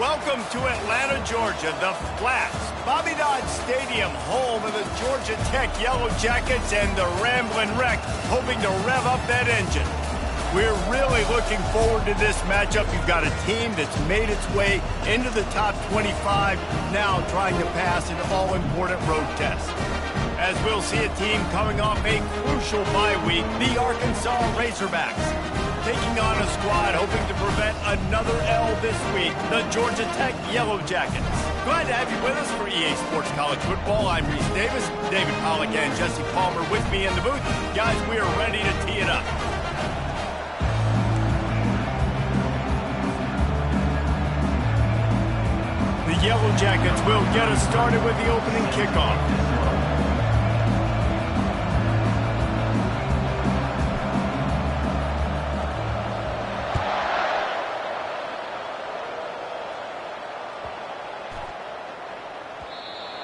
Welcome to Atlanta, Georgia, the Flats, Bobby Dodd Stadium, home of the Georgia Tech Yellow Jackets and the Ramblin' Wreck, hoping to rev up that engine. We're really looking forward to this matchup. You've got a team that's made its way into the top 25, now trying to pass an all-important road test. As we'll see a team coming off a crucial bye week, the Arkansas Razorbacks, taking on a squad hoping to prevent another L this week, the Georgia Tech Yellow Jackets. Glad to have you with us for EA Sports College Football. I'm Reese Davis, David Pollack and Jesse Palmer with me in the booth. Guys, we are ready to tee it up. The Yellow Jackets will get us started with the opening kickoff.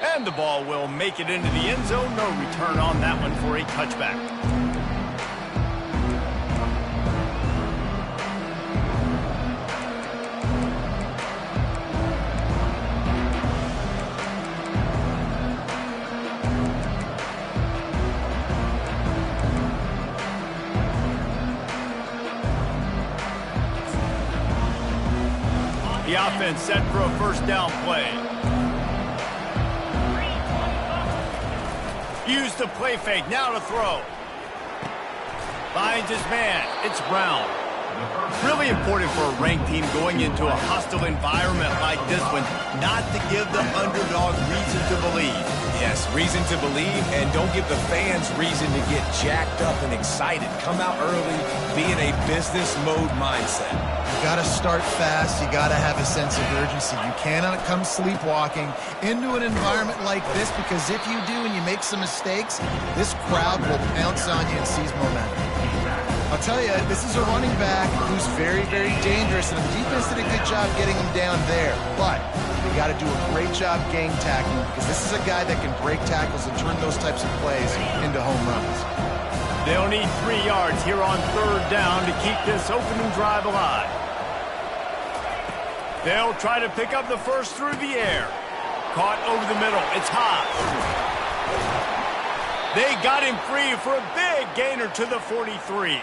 And the ball will make it into the end zone. No return on that one for a touchback. The offense set for a first down play. Use the play fake, now to throw. Finds his man, it's Brown. Really important for a ranked team going into a hostile environment like this one, not to give the underdog reason to believe. Yes, reason to believe, and don't give the fans reason to get jacked up and excited. Come out early, be in a business mode mindset. You got to start fast. You got to have a sense of urgency. You cannot come sleepwalking into an environment like this, because if you do and you make some mistakes, this crowd will pounce on you and seize momentum. I'll tell you, this is a running back who's very, very dangerous, and the defense did a good job getting him down there. But you got to do a great job game tackling, because this is a guy that can break tackles and turn those types of plays into home runs. They'll need 3 yards here on third down to keep this opening drive alive. They'll try to pick up the first through the air. Caught over the middle. It's Haas. They got him free for a big gainer to the 43.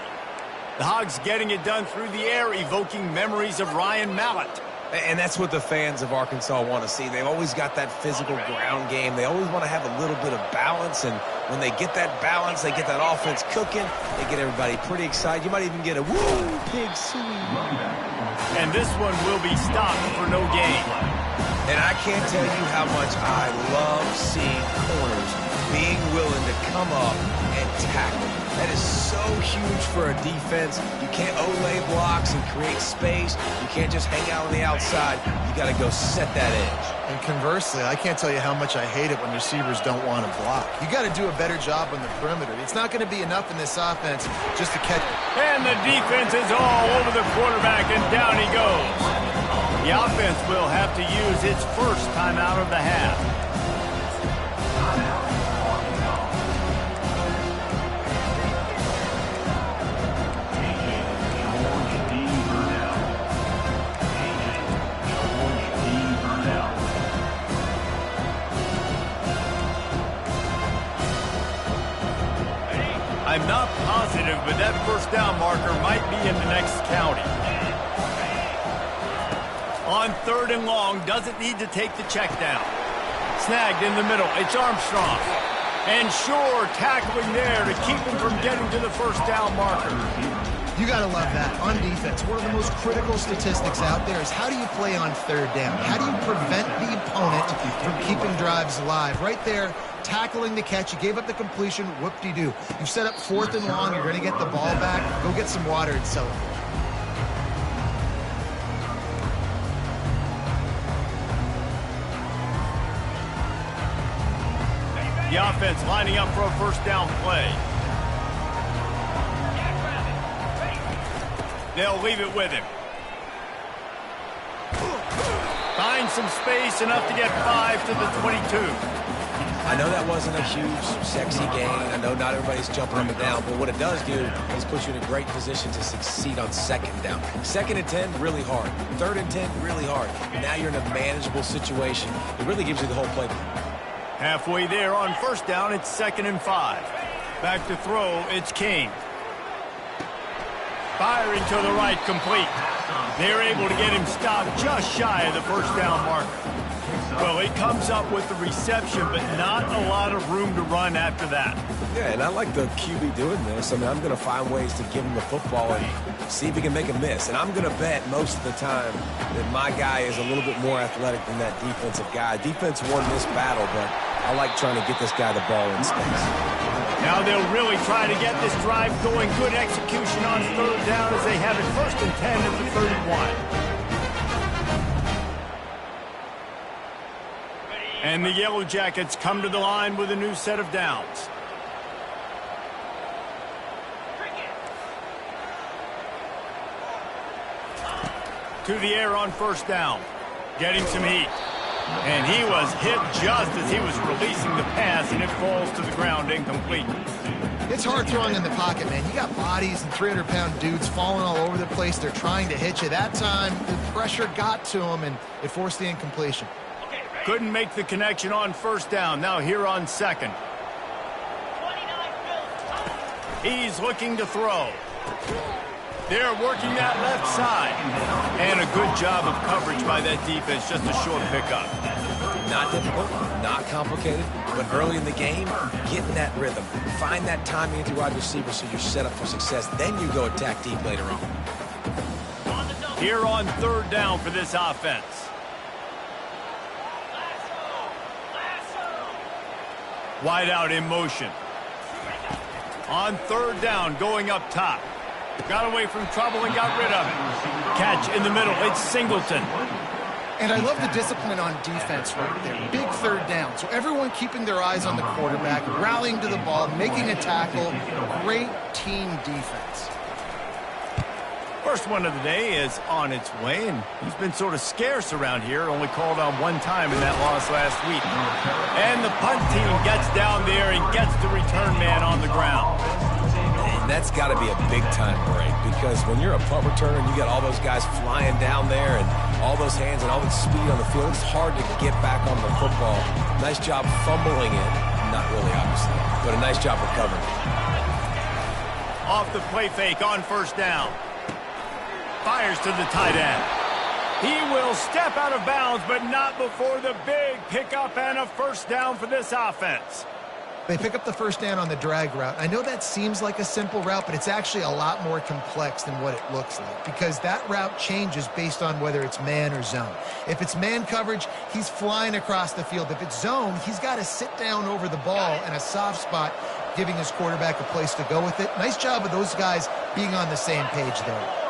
The Hogs getting it done through the air, evoking memories of Ryan Mallett. And that's what the fans of Arkansas want to see. They've always got that physical ground game. They always want to have a little bit of balance, and when they get that balance, they get that offense cooking, they get everybody pretty excited. You might even get a woo, pig suey. And this one will be stopped for no gain. And I can't tell you how much I love seeing corners being willing to come up and tackle. That is so huge for a defense. You can't olay blocks and create space. You can't just hang out on the outside. You got to go set that edge. And conversely, I can't tell you how much I hate it when receivers don't want to block. You got to do a better job on the perimeter. It's not going to be enough in this offense just to catch. And the defense is all over the quarterback, and down he goes. The offense will have to use its first timeout of the half. I'm not positive, but that first down marker might be in the next county. On third and long, doesn't need to take the check down. Snagged in the middle, it's Armstrong. And Shore tackling there to keep him from getting to the first down marker. You got to love that. On defense, one of the most critical statistics out there is how do you play on third down? How do you prevent the opponent from keeping drives alive? Right there, tackling the catch. You gave up the completion. Whoop-de-doo. You set up fourth and long. You're going to get the ball back. Go get some water and celebrate. The offense lining up for a first down play. They'll leave it with him. Finds some space, enough to get 5 to the 22. I know that wasn't a huge, sexy gain. I know not everybody's jumping up and down, but what it does do is put you in a great position to succeed on second down. Second and 10, really hard. Third and 10, really hard. Now you're in a manageable situation. It really gives you the whole playbook. Halfway there on first down, it's 2nd and 5. Back to throw, it's King. Firing to the right, complete. They're able to get him stopped just shy of the first down marker. Well, he comes up with the reception, but not a lot of room to run after that. Yeah, and I like the QB doing this. I mean, I'm going to find ways to give him the football and see if he can make a miss. And I'm going to bet most of the time that my guy is a little bit more athletic than that defensive guy. Defense won this battle, but I like trying to get this guy the ball in space. Now they'll really try to get this drive going. Good execution on third down as they have it 1st and 10 at the 31. And the Yellow Jackets come to the line with a new set of downs. To the air on first down. Getting some heat. And he was hit just as he was releasing the pass, and it falls to the ground incomplete. It's hard throwing in the pocket, man. You got bodies and 300-pound dudes falling all over the place. They're trying to hit you. That time, the pressure got to him, and it forced the incompletion. Couldn't make the connection on first down. Now here on second. He's looking to throw. They're working that left side. And a good job of coverage by that defense. Just a short pickup. Not difficult, not complicated, but early in the game, get in that rhythm. Find that timing with your wide receiver so you're set up for success. Then you go attack deep later on. Here on third down for this offense. Wide out in motion. On third down, going up top. Got away from trouble and got rid of it. Catch in the middle. It's Singleton. And I love the discipline on defense right there. Big third down. So everyone keeping their eyes on the quarterback, rallying to the ball, making a tackle. Great team defense. First one of the day is on its way, and he's been sort of scarce around here. Only called on one time in that loss last week. And the punt team gets down there and gets the return man on the ground. And that's got to be a big-time break, because when you're a punt returner and you got all those guys flying down there and all those hands and all that speed on the field, it's hard to get back on the football. Nice job fumbling it. Not really, obviously, but a nice job recovering. Off the play fake on first down. Fires to the tight end. He will step out of bounds, but not before the big pickup and a first down for this offense. They pick up the first down on the drag route. I know that seems like a simple route, but it's actually a lot more complex than what it looks like, because that route changes based on whether it's man or zone. If it's man coverage, he's flying across the field. If it's zone, he's got to sit down over the ball in a soft spot, giving his quarterback a place to go with it. Nice job of those guys being on the same page there.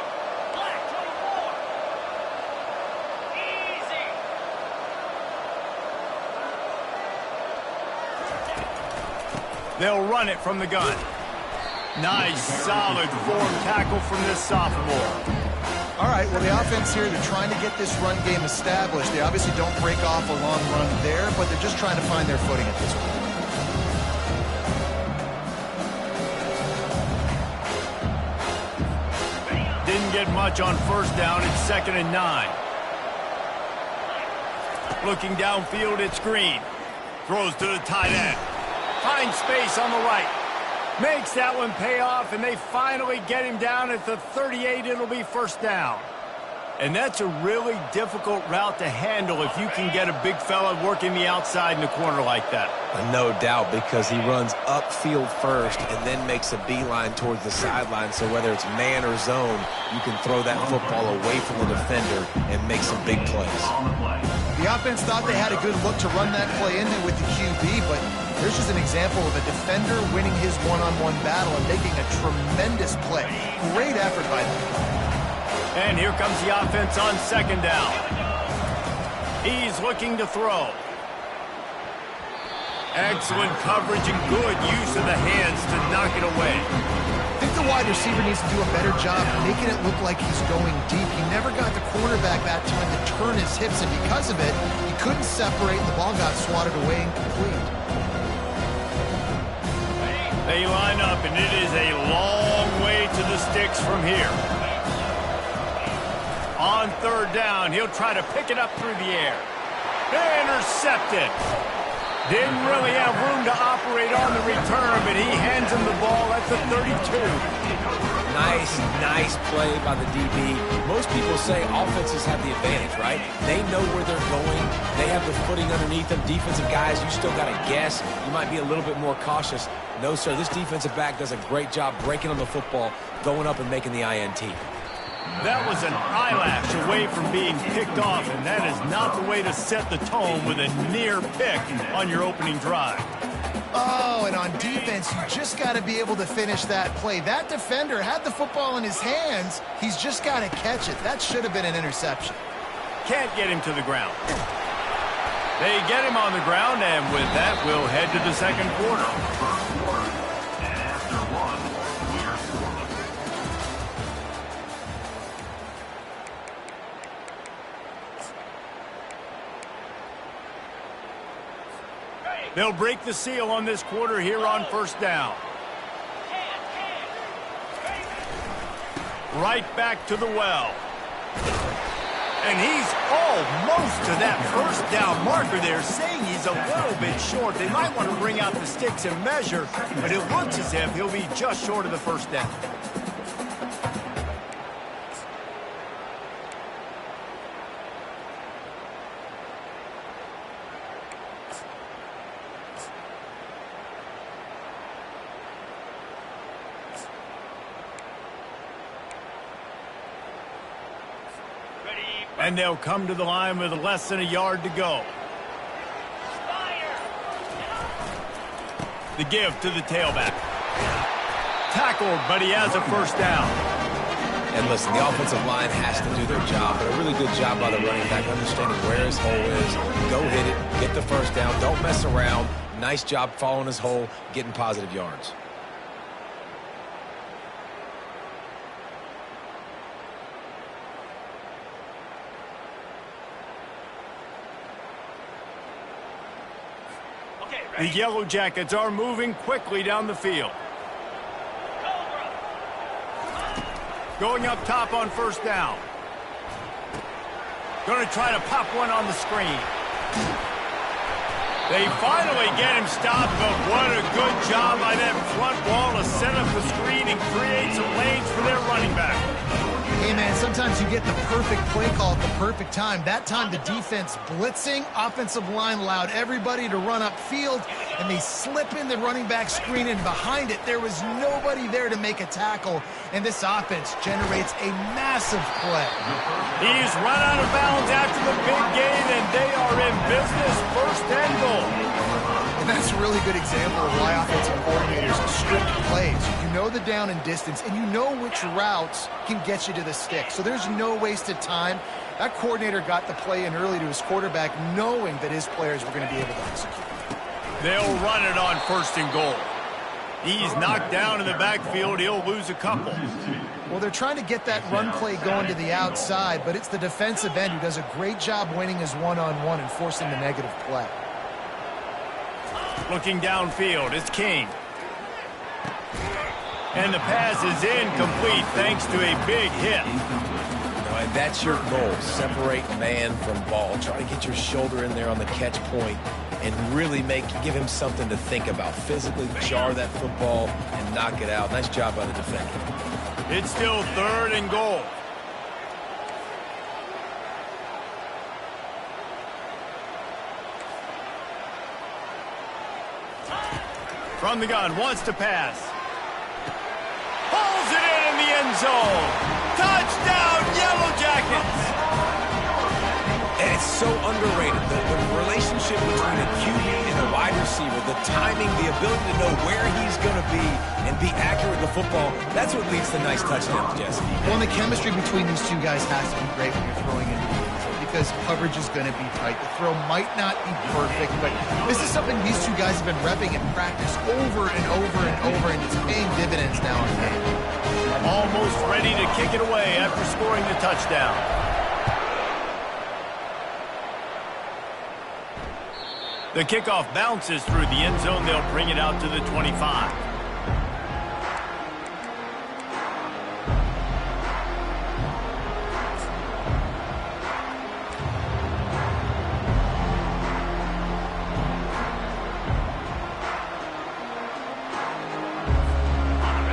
They'll run it from the gun. Nice, solid form tackle from this sophomore. All right, well, the offense here, they're trying to get this run game established. They obviously don't break off a long run there, but they're just trying to find their footing at this point. Didn't get much on first down. It's 2nd and 9. Looking downfield, it's Green. Throws to the tight end. Finds space on the right. Makes that one pay off, and they finally get him down at the 38. It'll be first down. And that's a really difficult route to handle if you can get a big fella working the outside in the corner like that. No doubt, because he runs upfield first and then makes a beeline towards the sideline. So whether it's man or zone, you can throw that football away from the defender and make some big plays. The offense thought they had a good look to run that play into with the QB, but here's just an example of a defender winning his one-on-one battle and making a tremendous play. Great effort by them. And here comes the offense on second down. He's looking to throw. Excellent coverage and good use of the hands to knock it away. I think the wide receiver needs to do a better job making it look like he's going deep. He never got the quarterback that time to turn his hips, and because of it, he couldn't separate, and the ball got swatted away incomplete. They line up, and it is a long way to the sticks from here. On third down, he'll try to pick it up through the air. Intercepted. Didn't really have room to operate on the return, but he hands him the ball at the 32. Nice play by the DB. Most people say offenses have the advantage, right? They know where they're going. They have the footing underneath them. Defensive guys, you still got to guess. You might be a little bit more cautious. No, sir, this defensive back does a great job breaking on the football, going up and making the INT. That was an eyelash away from being picked off, and that is not the way to set the tone with a near pick on your opening drive. Oh, and on defense, you just got to be able to finish that play. That defender had the football in his hands. He's just got to catch it. That should have been an interception. Can't get him to the ground. They get him on the ground, and with that, we'll head to the second quarter. They'll break the seal on this quarter here on first down. Right back to the well. And he's almost to that first down marker there, saying he's a little bit short. They might want to bring out the sticks and measure, but it looks as if he'll be just short of the first down. And they'll come to the line with less than a yard to go. The give to the tailback. Tackled, but he has a first down. And listen, the offensive line has to do their job, but a really good job by the running back, understanding where his hole is. Go hit it, get the first down, don't mess around. Nice job following his hole, getting positive yards. The Yellow Jackets are moving quickly down the field. Going up top on first down. Going to try to pop one on the screen. They finally get him stopped, but what a good job by that front wall to set up the screen and create some lanes for their running back. Hey, man, sometimes you get the perfect play call at the perfect time. That time the defense blitzing, offensive line allowed everybody to run upfield, and they slip in the running back screen, and behind it there was nobody there to make a tackle, and this offense generates a massive play. He's run out of bounds after the big gain, and they are in business, first and goal. And that's a really good example of why offensive coordinators script plays. You know the down and distance, and you know which routes can get you to the stick. So there's no wasted time. That coordinator got the play in early to his quarterback, knowing that his players were going to be able to execute. They'll run it on first and goal. He's knocked down in the backfield. He'll lose a couple. Well, they're trying to get that run play going to the outside, but it's the defensive end who does a great job winning his one-on-one and forcing the negative play. Looking downfield, it's King. And the pass is incomplete thanks to a big hit. And that's your goal. Separate man from ball. Try to get your shoulder in there on the catch point and really give him something to think about. Physically jar that football and knock it out. Nice job by the defender. It's still third and goal. From the gun, wants to pass. Pulls it in the end zone. Touchdown, Yellow Jackets! And it's so underrated. The relationship between a QB and a wide receiver, the timing, the ability to know where he's going to be and be accurate with the football, that's what leads to nice touchdowns, Jesse. Well, the chemistry between these two guys has to be great when you're throwing into the end zone because coverage is going to be tight. The throw might not be perfect, but this is something these two guys have been repping in practice over and over and over, and it's paying dividends now and then. Almost ready to kick it away after scoring the touchdown. The kickoff bounces through the end zone. They'll bring it out to the 25.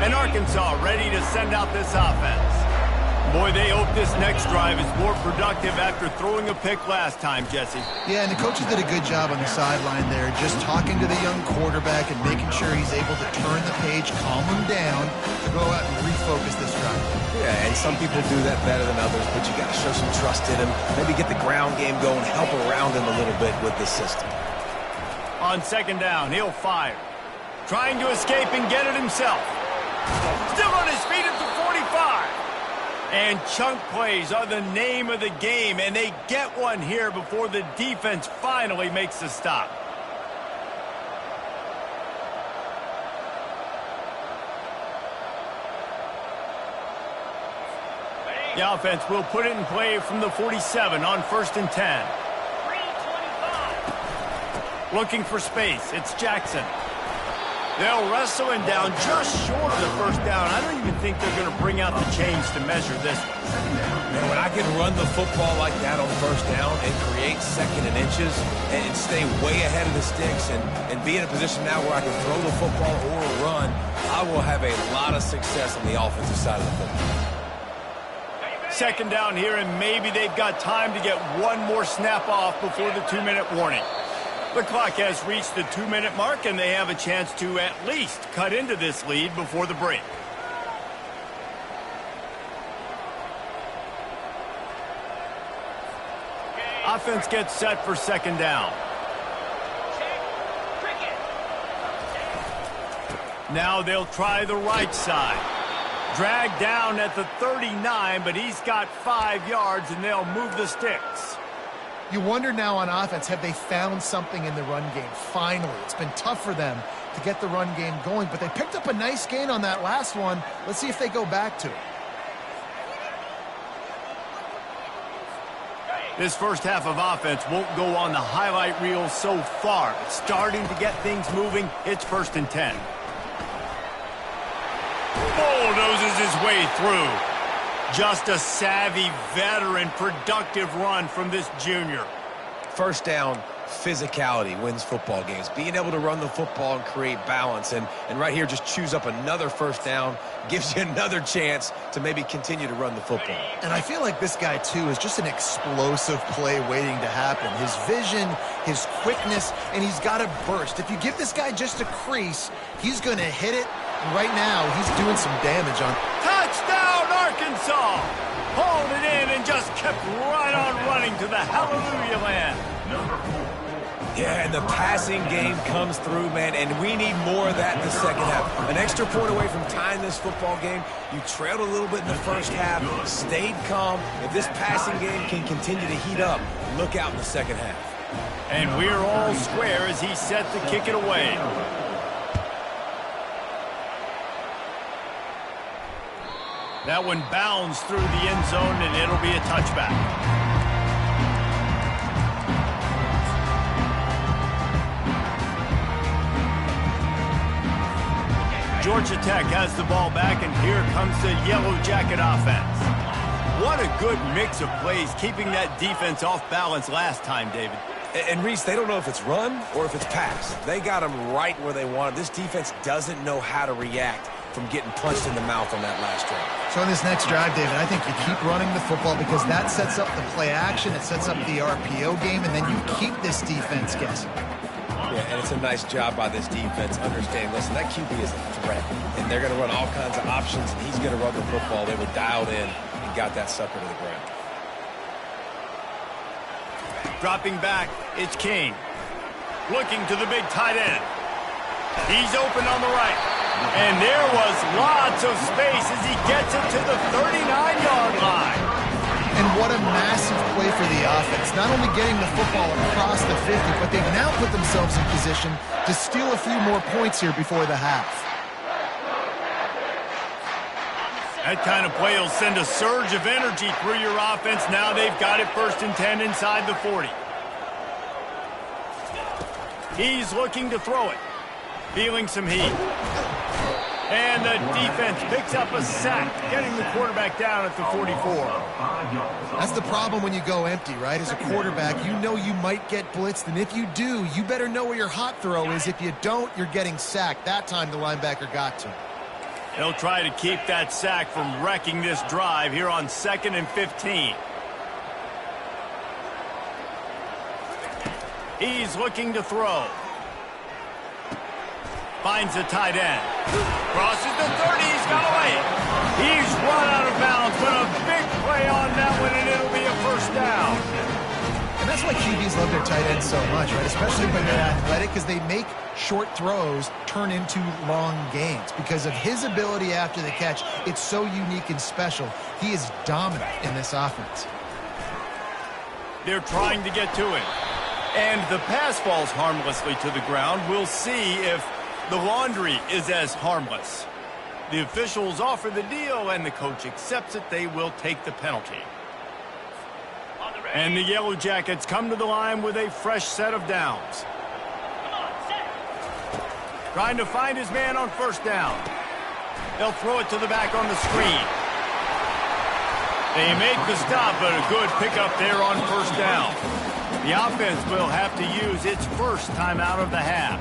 And Arkansas ready to send out this offense. Boy, they hope this next drive is more productive after throwing a pick last time, Jesse. Yeah, and the coaches did a good job on the sideline there, just talking to the young quarterback and making sure he's able to turn the page, calm him down, to go out and refocus this drive. Yeah, and some people do that better than others, but you got to show some trust in him. Maybe get the ground game going, help around him a little bit with this system. On second down, he'll fire. Trying to escape and get it himself. Still on his feet at the 45. And chunk plays are the name of the game, and they get one here before the defense finally makes the stop. The offense will put it in play from the 47 on 1st and 10. Looking for space, it's Jackson. They'll wrestle him down just short of the first down. I don't even think they're going to bring out the chains to measure this one. Man, when I can run the football like that on first down and create second and inches and stay way ahead of the sticks and be in a position now where I can throw the football or run, I will have a lot of success on the offensive side of the football. Second down here, and maybe they've got time to get one more snap off before the 2-minute warning. The clock has reached the 2-minute mark, and they have a chance to at least cut into this lead before the break. Offense gets set for second down. Now they'll try the right side. Dragged down at the 39, but he's got 5 yards, and they'll move the sticks. You wonder now on offense, have they found something in the run game? Finally, it's been tough for them to get the run game going, but they picked up a nice gain on that last one. Let's see if they go back to it. This first half of offense won't go on the highlight reel so far, but starting to get things moving. It's 1st and 10. Bulldozes his way through. Just a savvy, veteran, productive run from this junior. First down, physicality wins football games. Being able to run the football and create balance. And right here, just choose up another first down, gives you another chance to maybe continue to run the football. And I feel like this guy, too, is just an explosive play waiting to happen. His vision, his quickness, and he's got a burst. If you give this guy just a crease, he's going to hit it. And right now, he's doing some damage on. Touchdown, Arkansas! Hauled it in and just kept right on running to the hallelujah land. Yeah, and the passing game comes through, man, and we need more of that in the second half. An extra point away from tying this football game. You trailed a little bit in the first half, stayed calm. If this passing game can continue to heat up, look out in the second half. And we're all square as he's set to kick it away. That one bounds through the end zone, and it'll be a touchback. Georgia Tech has the ball back, and here comes the Yellow Jacket offense. What a good mix of plays, keeping that defense off balance last time, David. And Reese, they don't know if it's run or if it's pass. They got them right where they want it. This defense doesn't know how to react from getting punched in the mouth on that last drive. So in this next drive, David, I think you keep running the football because that sets up the play action, it sets up the RPO game, and then you keep this defense guessing. Yeah, and it's a nice job by this defense understanding, listen, that QB is a threat, and they're going to run all kinds of options, and he's going to run the football. They were dialed in and got that sucker to the ground. Dropping back, it's King. Looking to the big tight end. He's open on the right. And there was lots of space as he gets it to the 39-yard line. And what a massive play for the offense. Not only getting the football across the 50, but they've now put themselves in position to steal a few more points here before the half. That kind of play will send a surge of energy through your offense. Now they've got it 1st and 10 inside the 40. He's looking to throw it. Feeling some heat. And the defense picks up a sack, getting the quarterback down at the 44. That's the problem when you go empty, right? As a quarterback, you know you might get blitzed, and if you do, you better know where your hot throw is. If you don't, you're getting sacked. That time the linebacker got to him. They'll try to keep that sack from wrecking this drive here on 2nd and 15. He's looking to throw. Finds a tight end. Crosses the 30. He's got away. He's run out of bounds, but a big play on that one, and it'll be a first down. And that's why QBs love their tight ends so much, right? Especially when they're athletic, because they make short throws turn into long gains. Because of his ability after the catch, it's so unique and special. He is dominant in this offense. They're trying to get to him. And the pass falls harmlessly to the ground. We'll see if the laundry is as harmless. The officials offer the deal, and the coach accepts it. They will take the penalty. And the Yellow Jackets come to the line with a fresh set of downs. Trying to find his man on first down. They'll throw it to the back on the screen. They make the stop, but a good pickup there on first down. The offense will have to use its first timeout of the half.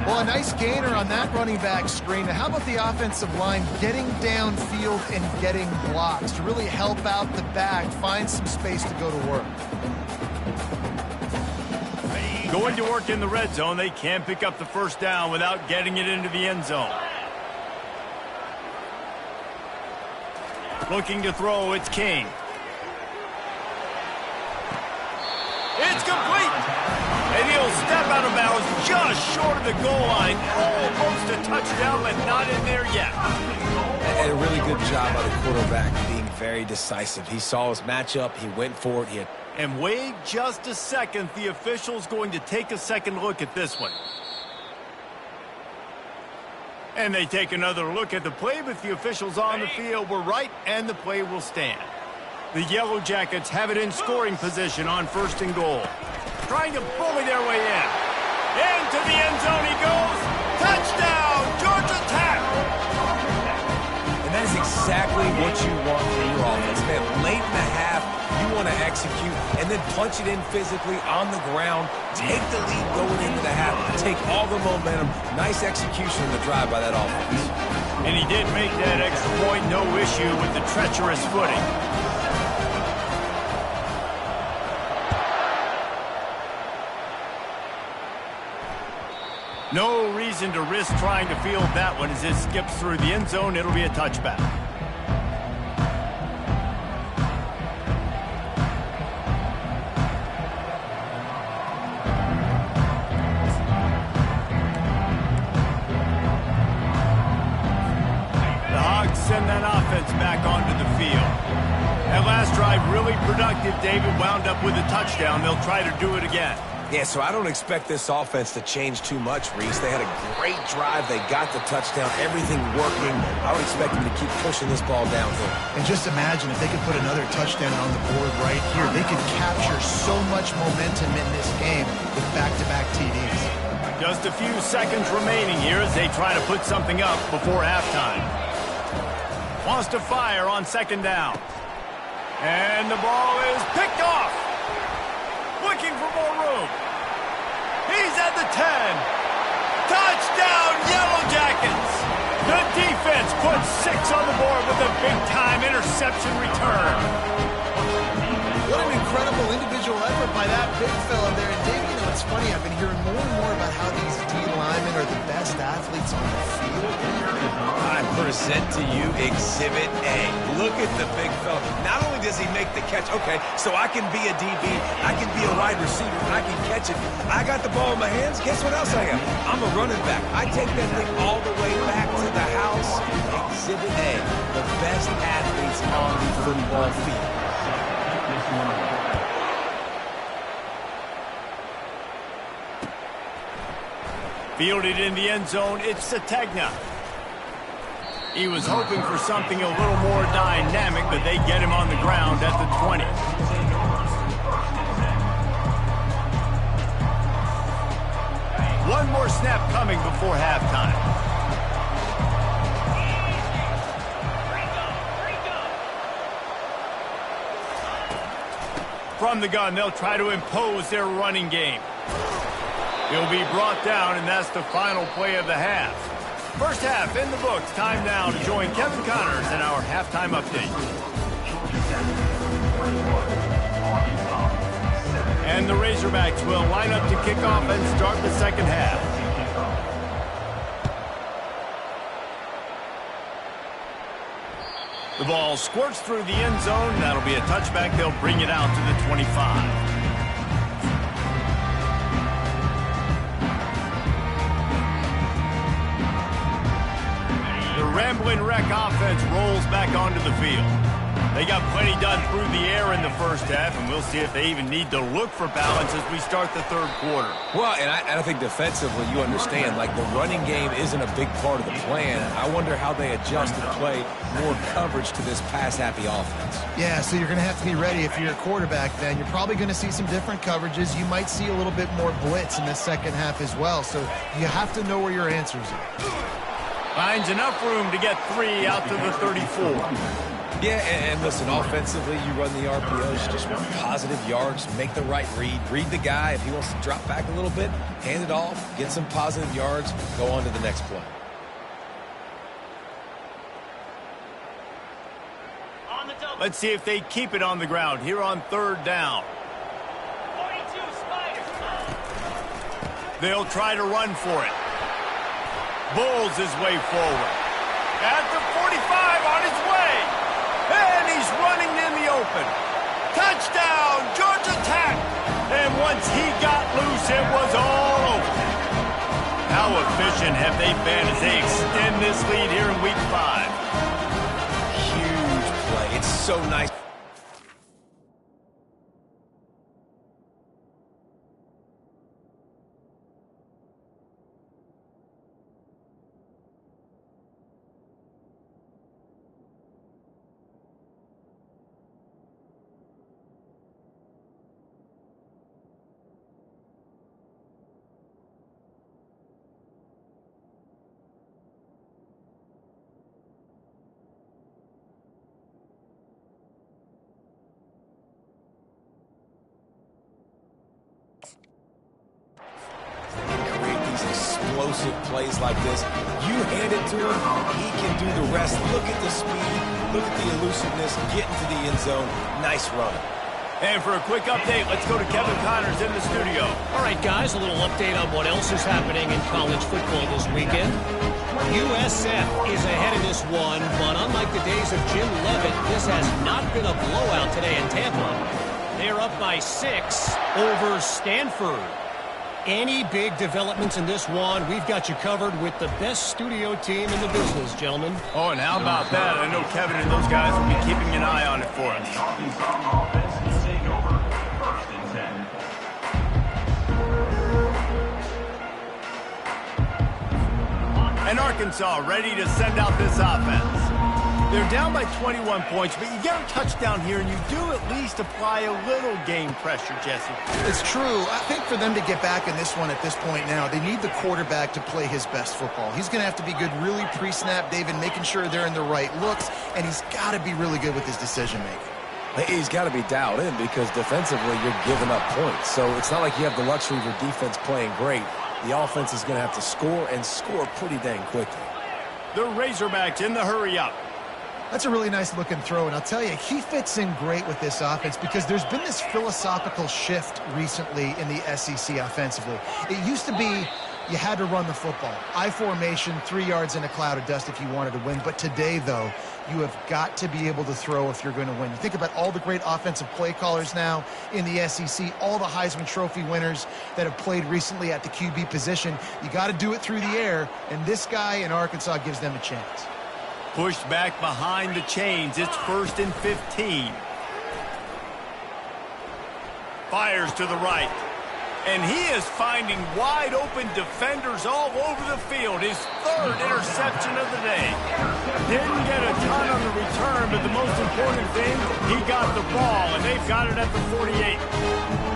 Well, a nice gainer on that running back screen. How about the offensive line getting downfield and getting blocks to really help out the back, find some space to go to work? Going to work in the red zone. They can't pick up the first down without getting it into the end zone. Looking to throw, it's King. It's complete. And he'll step out of bounds just short of the goal line. Almost a touchdown, but not in there yet. And a really good job by the quarterback being very decisive. He saw his matchup. He went for it. And wait just a second. The official's going to take a second look at this one. And they take another look at the play, but the officials on the field were right, and the play will stand. The Yellow Jackets have it in scoring position on first and goal. Trying to bully their way in. Into the end zone he goes. Touchdown, Georgia Tech! And that is exactly what you want from your offense, man. Late in the half, you want to execute and then punch it in physically on the ground. Take the lead going into the half. Take all the momentum. Nice execution of the drive by that offense. And he did make that extra point, no issue with the treacherous footing. No reason to risk trying to field that one as it skips through the end zone. It'll be a touchback. The Hogs send that offense back onto the field. That last drive really productive. David wound up with a touchdown. They'll try to do it again. Yeah, so I don't expect this offense to change too much, Reese. They had a great drive. They got the touchdown. Everything working. I would expect them to keep pushing this ball downhill. And just imagine if they could put another touchdown on the board right here. They could capture so much momentum in this game with back-to-back TDs. Just a few seconds remaining here as they try to put something up before halftime. Wants to fire on second down. And the ball is picked off. Looking for more room. He's at the 10. Touchdown, Yellow Jackets. The defense puts 6 on the board with a big-time interception return. What an incredible individual effort by that big fella there. And Dave, you know, it's funny, I've been hearing more and more about how these D linemen are the best athletes on the field. I present to you Exhibit A. Look at the big fella. Not only does he make the catch, okay, so I can be a DB, I can be a wide receiver, and I can catch it. I got the ball in my hands. Guess what else I am? I'm a running back. I take that thing all the way back to the house. Exhibit A, the best athletes on the football field. Fielded in the end zone, it's Sategna. He was hoping for something a little more dynamic, but they get him on the ground at the 20. One more snap coming before halftime. From the gun, they'll try to impose their running game. He'll be brought down, and that's the final play of the half. First half in the books. Time now to join Kevin Connors in our halftime update. And the Razorbacks will line up to kick off and start the second half. The ball squirts through the end zone. That'll be a touchback. They'll bring it out to the 25. Ramblin' Wreck offense rolls back onto the field. They got plenty done through the air in the first half, and we'll see if they even need to look for balance as we start the third quarter. Well, and I think defensively, you understand, like the running game isn't a big part of the plan. I wonder how they adjust and play more coverage to this pass-happy offense. Yeah, so you're going to have to be ready if you're a quarterback then. You're probably going to see some different coverages. You might see a little bit more blitz in the second half as well, so you have to know where your answers are. Finds enough room to get 3 out to the 34. Yeah, and listen, offensively, you run the RPOs, just want positive yards, make the right read the guy. If he wants to drop back a little bit, hand it off, get some positive yards, go on to the next play. Let's see if they keep it on the ground here on third down. They'll try to run for it. Bulls his way forward. At the 45 on his way. And he's running in the open. Touchdown, Georgia Tech. And once he got loose, it was all over. How efficient have they been as they extend this lead here in week 5? Huge play. It's so nice. Explosive plays like this. You hand it to him, he can do the rest. Look at the speed, look at the elusiveness, get into the end zone. Nice run. And for a quick update, let's go to Kevin Connors in the studio. All right, guys, a little update on what else is happening in college football this weekend. USF is ahead of this one, but unlike the days of Jim Leavitt, this has not been a blowout today in Tampa. They're up by 6 over Stanford. Any big developments in this one, we've got you covered with the best studio team in the business, gentlemen. Oh, and how about that? I know Kevin and those guys will be keeping an eye on it for us. And Arkansas ready to send out this offense. They're down by 21 points, but you get a touchdown here, and you do at least apply a little game pressure, Jesse. It's true. I think for them to get back in this one at this point now, they need the quarterback to play his best football. He's going to have to be good really pre-snap, David, making sure they're in the right looks, and he's got to be really good with his decision-making. He's got to be dialed in because defensively you're giving up points. So it's not like you have the luxury of your defense playing great. The offense is going to have to score and score pretty dang quickly. The Razorbacks in the hurry-up. That's a really nice looking throw, and I'll tell you, he fits in great with this offense because there's been this philosophical shift recently in the SEC offensively. It used to be you had to run the football. I formation, 3 yards in a cloud of dust if you wanted to win. But today, though, you have got to be able to throw if you're going to win. You think about all the great offensive play callers now in the SEC, all the Heisman Trophy winners that have played recently at the QB position. You got to do it through the air, and this guy in Arkansas gives them a chance. Pushed back behind the chains. It's 1st and 15. Fires to the right. And he is finding wide open defenders all over the field. His 3rd interception of the day. Didn't get a ton on the return, but the most important thing, he got the ball, and they've got it at the 48.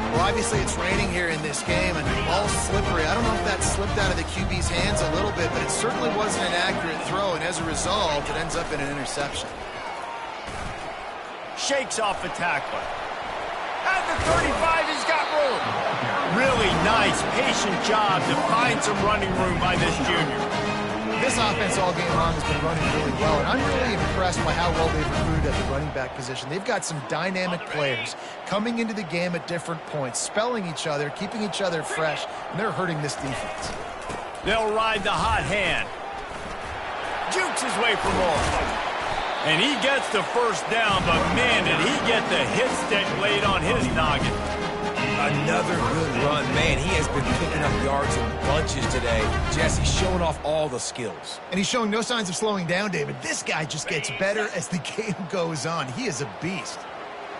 Well, obviously it's raining here in this game, and the ball's slippery. I don't know if that slipped out of the QB's hands a little bit, but it certainly wasn't an accurate throw, and as a result, it ends up in an interception. Shakes off the tackler. At the 35, he's got room. Really nice, patient job to find some running room by this junior. This offense all game long has been running really well, and I'm really impressed by how well they've recruited at the running back position. They've got some dynamic players coming into the game at different points, spelling each other, keeping each other fresh, and they're hurting this defense. They'll ride the hot hand. Jukes his way for more. And he gets the first down, but man, did he get the hit stick laid on his noggin. Another good run. Man, he has been picking up yards in bunches today. Jesse showing off all the skills. And he's showing no signs of slowing down, David. This guy just gets better as the game goes on. He is a beast.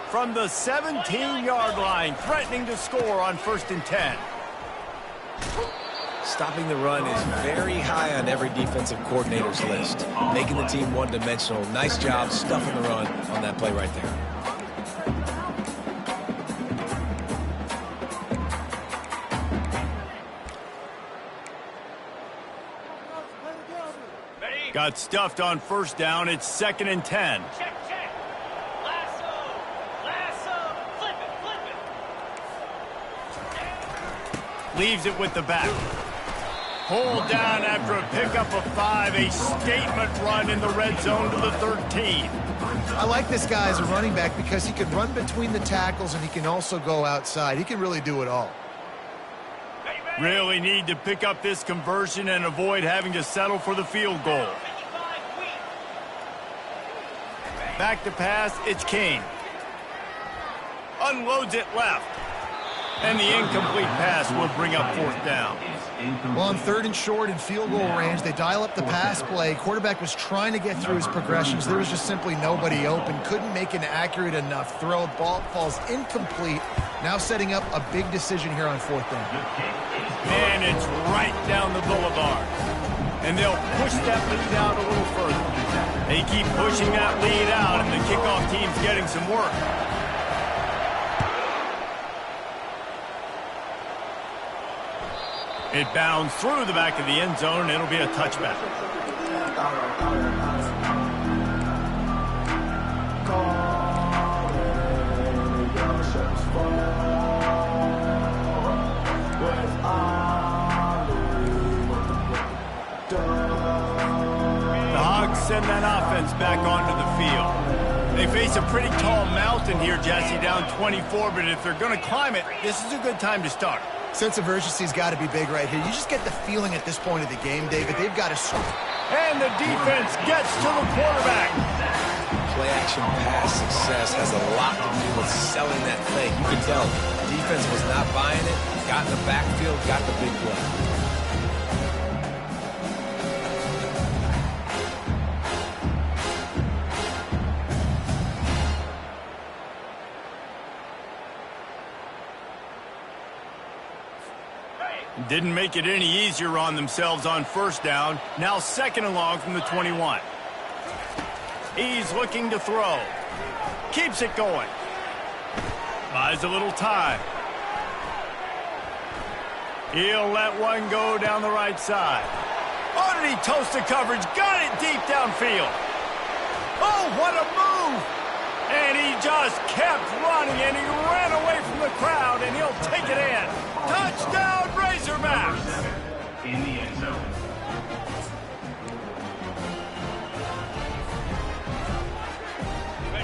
From the 17-yard line, threatening to score on 1st and 10. Stopping the run is very high on every defensive coordinator's list. Making the team one-dimensional. Nice job stuffing the run on that play right there. Got stuffed on 1st down. It's 2nd and 10. Check. Lasso. Flip it. Leaves it with the back. Pulled down after a pickup of 5. A statement run in the red zone to the 13. I like this guy as a running back because he can run between the tackles and he can also go outside. He can really do it all. Really need to pick up this conversion and avoid having to settle for the field goal. Back to pass, it's King. Unloads it left. And the incomplete pass will bring up 4th down. Well, on 3rd and short in field goal range, they dial up the pass play. Quarterback was trying to get through his progressions. There was just simply nobody open. Couldn't make an accurate enough throw. Ball falls incomplete. Now setting up a big decision here on 4th down. And it's right down the boulevard. And they'll push that lead out a little further. They keep pushing that lead out, and the kickoff team's getting some work. It bounds through the back of the end zone. It'll be a touchback. The Hogs send that offense back onto the field. They face a pretty tall mountain here, Jesse, down 24, but if they're going to climb it, this is a good time to start. Sense of urgency's got to be big right here. You just get the feeling at this point of the game, David, they've got to score. And the defense gets to the quarterback. Play-action pass success has a lot to do with selling that thing. You can tell defense was not buying it, got in the backfield, got the big play. Didn't make it any easier on themselves on 1st down. Now 2nd and long from the 21. He's looking to throw. Keeps it going. Buys a little time. He'll let one go down the right side. Oh, did he toast the coverage? Got it deep downfield. Oh, what a move! And he just kept running, and he ran away from the crowd, and he'll take it in. Touchdown, Razorbacks! In the end zone.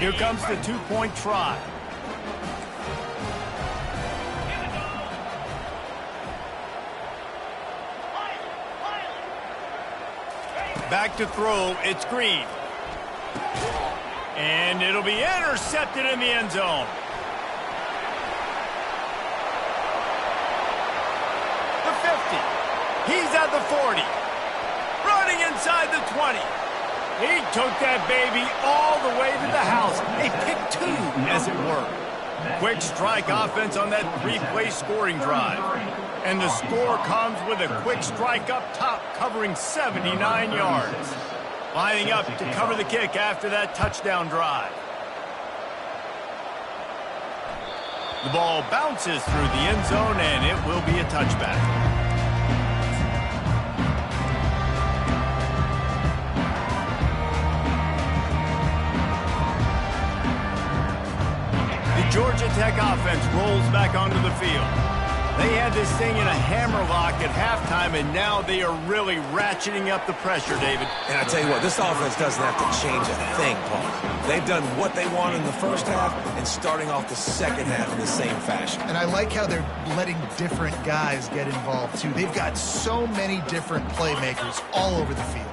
Here comes the 2-point try. Back to throw, it's Green. And it'll be intercepted in the end zone. The 50. He's at the 40. Running inside the 20. He took that baby all the way to the house. A pick 2, as it were. Quick strike offense on that 3-play scoring drive. And the score comes with a quick strike up top, covering 79 yards. Lining up to cover the kick after that touchdown drive. The ball bounces through the end zone, and it will be a touchback. The Georgia Tech offense rolls back onto the field. They had this thing in a hammerlock at halftime, and now they are really ratcheting up the pressure, David. And I tell you what, this offense doesn't have to change a thing, Paul. They've done what they wanted in the first half and starting off the second half in the same fashion. And I like how they're letting different guys get involved, too. They've got so many different playmakers all over the field.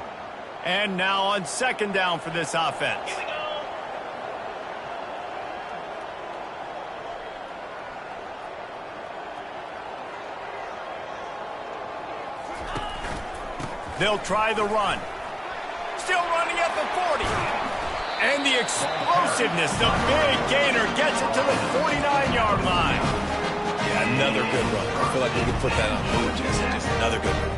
And now on second down for this offense. Here we go. They'll try the run. Still running at the 40. And the explosiveness, the big gainer gets it to the 49-yard line. Yeah, another good run. I feel like we could put that on Blue Jays. Just another good run.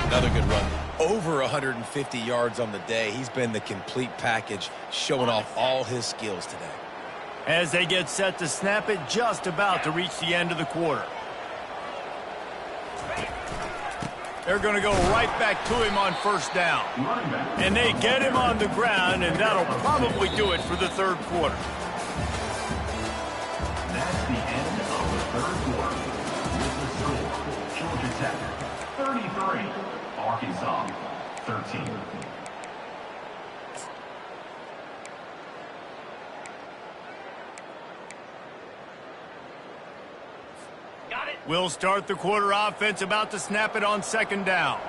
Another good run. Over 150 yards on the day. He's been the complete package, showing off all his skills today. As they get set to snap it, just about to reach the end of the quarter. They're going to go right back to him on first down. And they get him on the ground, and that'll probably do it for the third quarter. That's the end of the third quarter. With the score, Georgia Tech 33, Arkansas 13. Got it. We'll start the quarter offense, about to snap it on second down.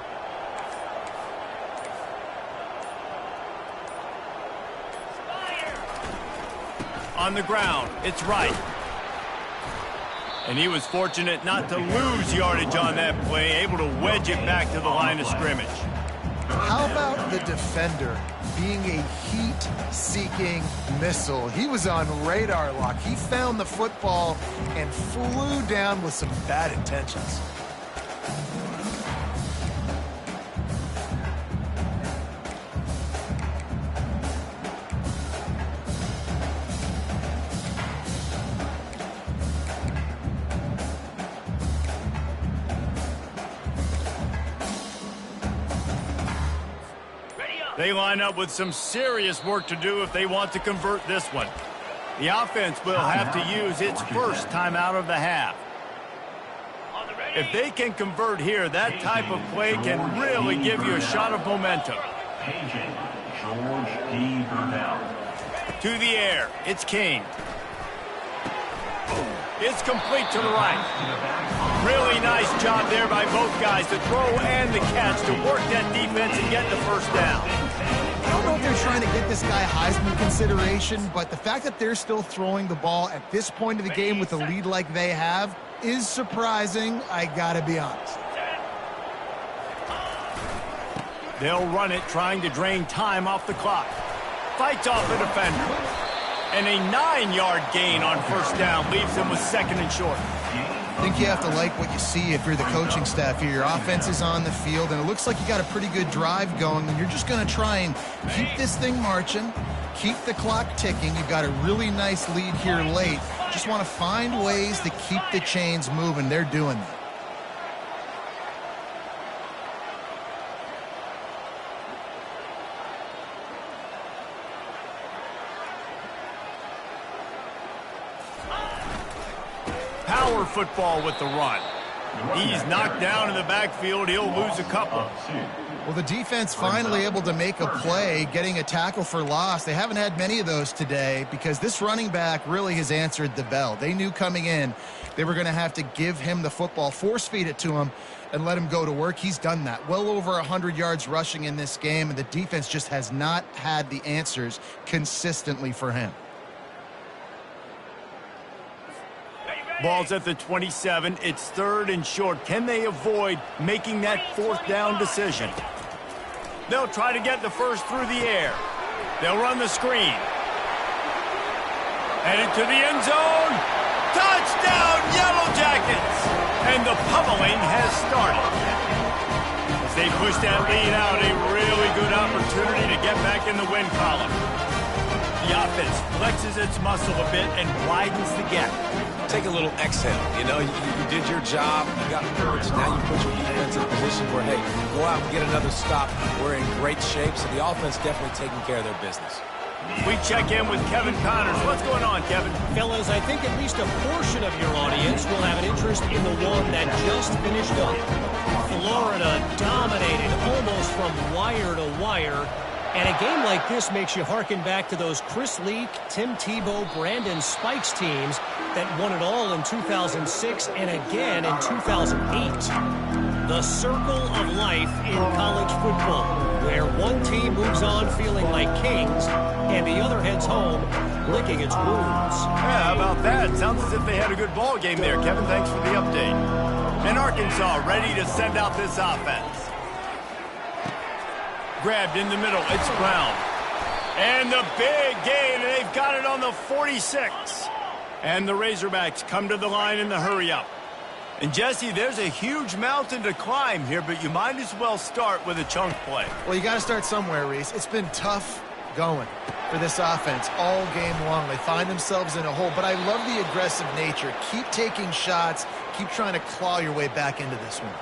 On the ground, it's right. And he was fortunate not to lose yardage on that play, able to wedge it back to the line of scrimmage. How about the defender being a heat-seeking missile? He was on radar lock. He found the football and flew down with some bad intentions. They line up with some serious work to do if they want to convert this one. The offense will have to use its first timeout of the half. If they can convert here, that type of play can really give you a shot of momentum. Paging George D. Burnell. To the air, it's King. It's complete to the right. Really nice job there by both guys, the throw and the catch, to work that defense and get the first down. I don't know if they're trying to get this guy Heisman consideration, but the fact that they're still throwing the ball at this point of the game with a lead like they have is surprising, I gotta be honest. They'll run it, trying to drain time off the clock. Fights off the defender. And a 9-yard gain on first down leaves them with second and short. I think you have to like what you see if you're the coaching staff here. Your offense is on the field, and it looks like you got a pretty good drive going, and you're just going to try and keep this thing marching, keep the clock ticking. You've got a really nice lead here late. Just want to find ways to keep the chains moving. They're doing that. Power football with the run. He's knocked down in the backfield. He'll lose a couple. Well, the defense finally able to make a play, getting a tackle for loss. They haven't had many of those today because this running back really has answered the bell. They knew coming in they were going to have to give him the football, force feed it to him, and let him go to work. He's done that. Well over 100 yards rushing in this game, and the defense just has not had the answers consistently for him. Ball's at the 27. It's third and short. Can they avoid making that fourth down decision? They'll try to get the first through the air. They'll run the screen. Headed to the end zone. Touchdown, Yellow Jackets! And the pummeling has started. As they push that lead out, a really good opportunity to get back in the win column. The offense flexes its muscle a bit and widens the gap. Take a little exhale. You know, you did your job. You got points. Now you put your defense in a position where, hey, go out and get another stop. We're in great shape, so the offense definitely taking care of their business. We check in with Kevin Connors. What's going on, Kevin? Fellas, I think at least a portion of your audience will have an interest in the one that just finished up. Florida dominated almost from wire to wire. And a game like this makes you hearken back to those Chris Leak, Tim Tebow, Brandon Spikes teams that won it all in 2006 and again in 2008. The circle of life in college football, where one team moves on feeling like kings and the other heads home licking its wounds. Yeah, how about that? Sounds as if they had a good ball game there. Kevin, thanks for the update. And Arkansas ready to send out this offense. Grabbed in the middle, it's Brown. And the big gain, and they've got it on the 46. And the Razorbacks come to the line in the hurry-up. And, Jesse, there's a huge mountain to climb here, but you might as well start with a chunk play. Well, you got to start somewhere, Reese. It's been tough going for this offense all game long. They find themselves in a hole, but I love the aggressive nature. Keep taking shots. Keep trying to claw your way back into this one.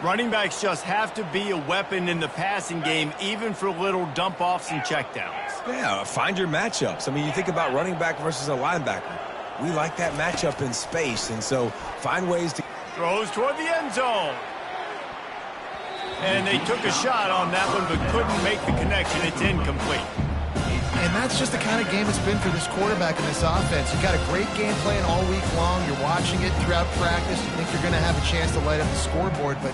Running backs just have to be a weapon in the passing game, even for little dump-offs and checkdowns. Yeah, find your matchups. I mean, you think about running back versus a linebacker. We like that matchup in space, and so find ways to... Throws toward the end zone. And they took a shot on that one, but couldn't make the connection. It's incomplete. And that's just the kind of game it's been for this quarterback and this offense. You've got a great game plan all week long. You're watching it throughout practice. You think you're going to have a chance to light up the scoreboard, but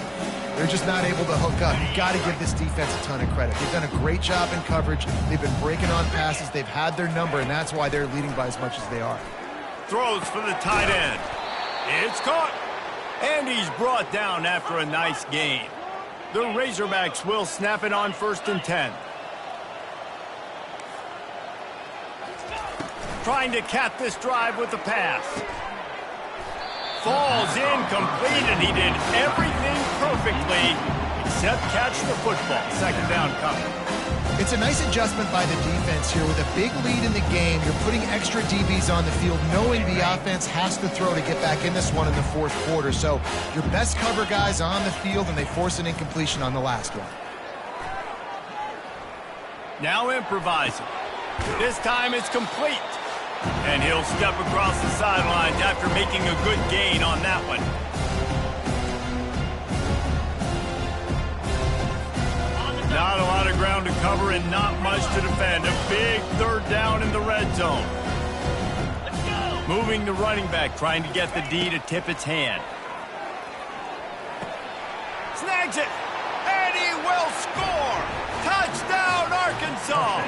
they're just not able to hook up. You've got to give this defense a ton of credit. They've done a great job in coverage. They've been breaking on passes. They've had their number, and that's why they're leading by as much as they are. Throws for the tight end. It's caught. And he's brought down after a nice gain. The Razorbacks will snap it on 1st and 10. Trying to cap this drive with the pass. Falls incomplete, and he did everything perfectly except catch the football. 2nd down coming. It's a nice adjustment by the defense here. With a big lead in the game, you're putting extra DBs on the field, knowing the offense has to throw to get back in this one in the 4th quarter. So your best cover guys on the field, and they force an incompletion on the last one. Now improvising. This time it's complete. And he'll step across the sidelines after making a good gain on that one. Not a lot of ground to cover and not much to defend. A big 3rd down in the red zone. Moving the running back, trying to get the D to tip its hand. Snags it, and he will score! Touchdown, Arkansas!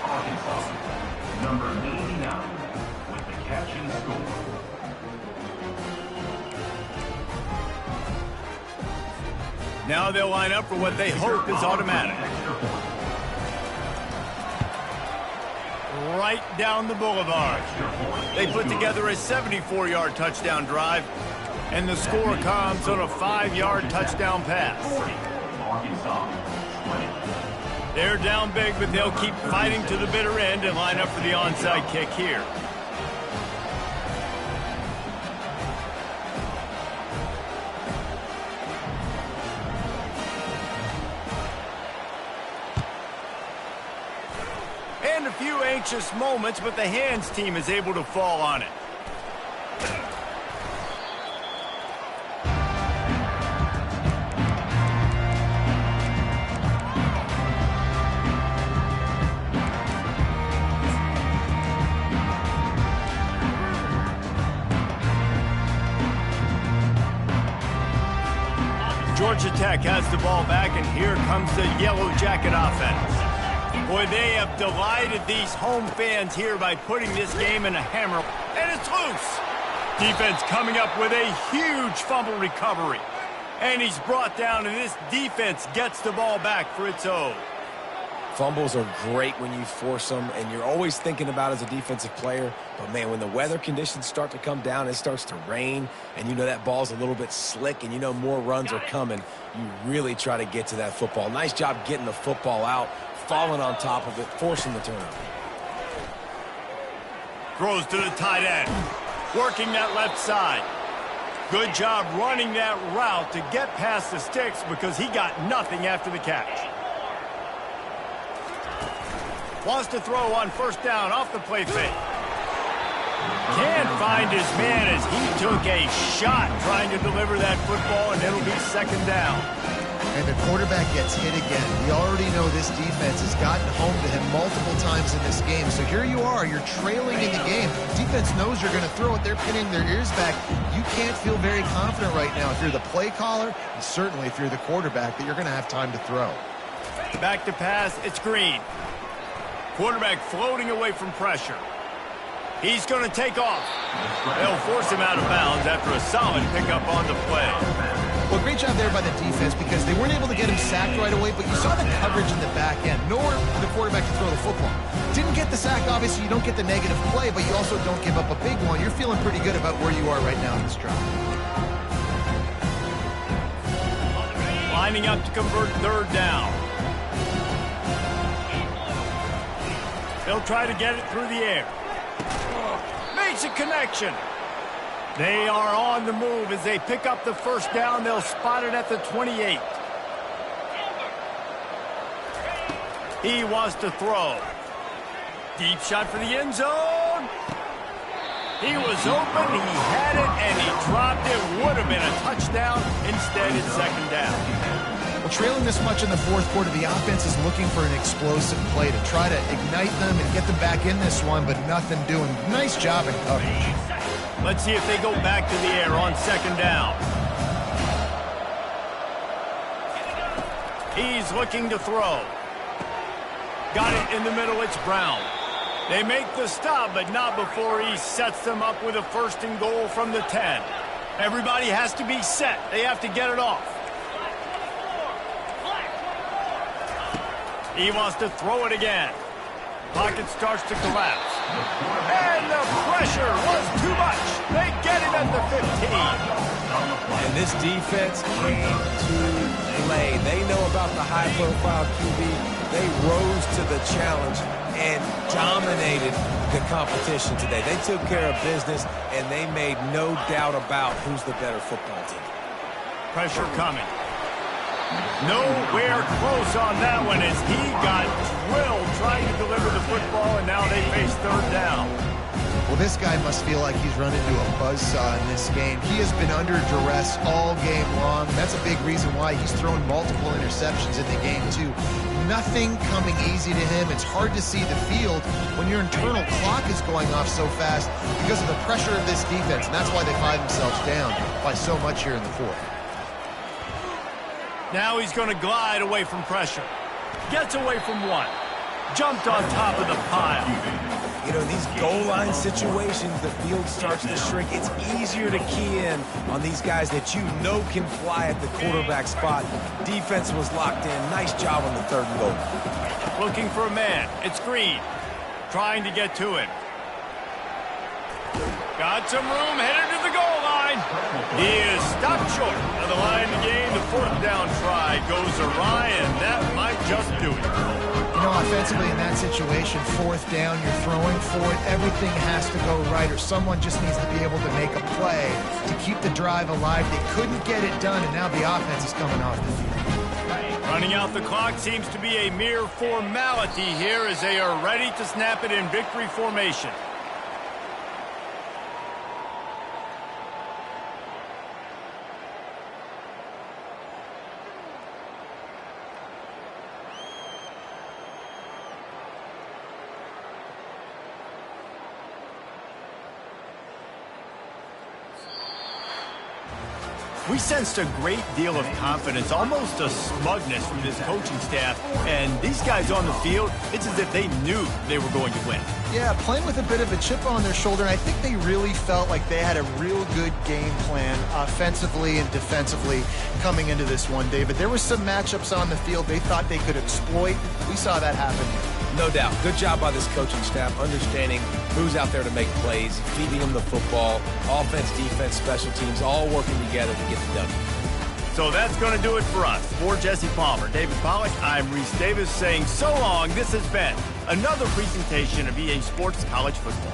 Arkansas, number 89, with the catch and score. Now they'll line up for what they hope is automatic. Right down the boulevard. They put together a 74-yard touchdown drive, and the score comes on a 5-yard touchdown pass. They're down big, but they'll keep fighting to the bitter end and line up for the onside kick here. And a few anxious moments, but the hands team is able to fall on it. Georgia Tech has the ball back, and here comes the Yellow Jacket offense. Boy, they have delighted these home fans here by putting this game in a hammer, and it's loose. Defense coming up with a huge fumble recovery, and he's brought down, and this defense gets the ball back for its own. Fumbles are great when you force them, and you're always thinking about as a defensive player. But, man, when the weather conditions start to come down, it starts to rain, and you know that ball's a little bit slick, and you know more runs are coming, you really try to get to that football. Nice job getting the football out, falling on top of it, forcing the turnover. Throws to the tight end, working that left side. Good job running that route to get past the sticks because he got nothing after the catch. Wants to throw on first down off the play fake. Can't find his man as he took a shot trying to deliver that football, and it'll be second down. And the quarterback gets hit again. We already know this defense has gotten home to him multiple times in this game. So here you are, you're trailing in the game. Defense knows you're going to throw it. They're pinning their ears back. You can't feel very confident right now if you're the play caller, and certainly if you're the quarterback, that you're going to have time to throw. Back to pass, it's Green. Quarterback floating away from pressure. He's going to take off. They'll force him out of bounds after a solid pickup on the play. Well, great job there by the defense because they weren't able to get him sacked right away, but you saw the coverage in the back end. Nowhere for the quarterback to throw the football. Didn't get the sack, obviously. You don't get the negative play, but you also don't give up a big one. You're feeling pretty good about where you are right now in this drive. Lining up to convert third down. They'll try to get it through the air. Makes a connection. They are on the move as they pick up the first down. They'll spot it at the 28. He wants to throw. Deep shot for the end zone. He was open, he had it, and he dropped it. Would have been a touchdown. Instead, it's second down. Well, trailing this much in the fourth quarter, the offense is looking for an explosive play to try to ignite them and get them back in this one, but nothing doing. Nice job in coverage. Let's see if they go back to the air on second down. He's looking to throw. Got it in the middle, it's Brown. They make the stop, but not before he sets them up with a first and goal from the 10. Everybody has to be set. They have to get it off. He wants to throw it again. Pocket starts to collapse. And the pressure was too much. They get him at the 15. And this defense came to play. They know about the high-profile QB. They rose to the challenge and dominated the competition today. They took care of business, and they made no doubt about who's the better football team. Pressure coming. Nowhere close on that one as he got drilled trying to deliver the football, and now they face third down. Well, this guy must feel like he's run into a buzzsaw in this game. He has been under duress all game long. That's a big reason why he's thrown multiple interceptions in the game, too. Nothing coming easy to him. It's hard to see the field when your internal clock is going off so fast because of the pressure of this defense, and that's why they find themselves down by so much here in the fourth. Now he's going to glide away from pressure. Gets away from one. Jumped on top of the pile. You know, these goal line situations, the field starts to shrink. It's easier to key in on these guys that you know can fly at the quarterback spot. Defense was locked in. Nice job on the third and goal. Looking for a man. It's Green. Trying to get to him. Got some room, headed to the goal line. He is stopped short of the line to gain. The fourth down try goes awry, and that might just do it. You know, offensively in that situation, fourth down, you're throwing for it. Everything has to go right, or someone just needs to be able to make a play to keep the drive alive. They couldn't get it done, and now the offense is coming off the field. Running out the clock seems to be a mere formality here as they are ready to snap it in victory formation. We sensed a great deal of confidence, almost a smugness from this coaching staff. And these guys on the field, it's as if they knew they were going to win. Yeah, playing with a bit of a chip on their shoulder. And I think they really felt like they had a real good game plan offensively and defensively coming into this one, David. There were some matchups on the field they thought they could exploit. We saw that happen. No doubt. Good job by this coaching staff, understanding who's out there to make plays, feeding them the football, offense, defense, special teams, all working together to get the W. So that's going to do it for us. For Jesse Palmer, David Pollack, I'm Reese Davis saying so long. This has been another presentation of EA Sports College Football.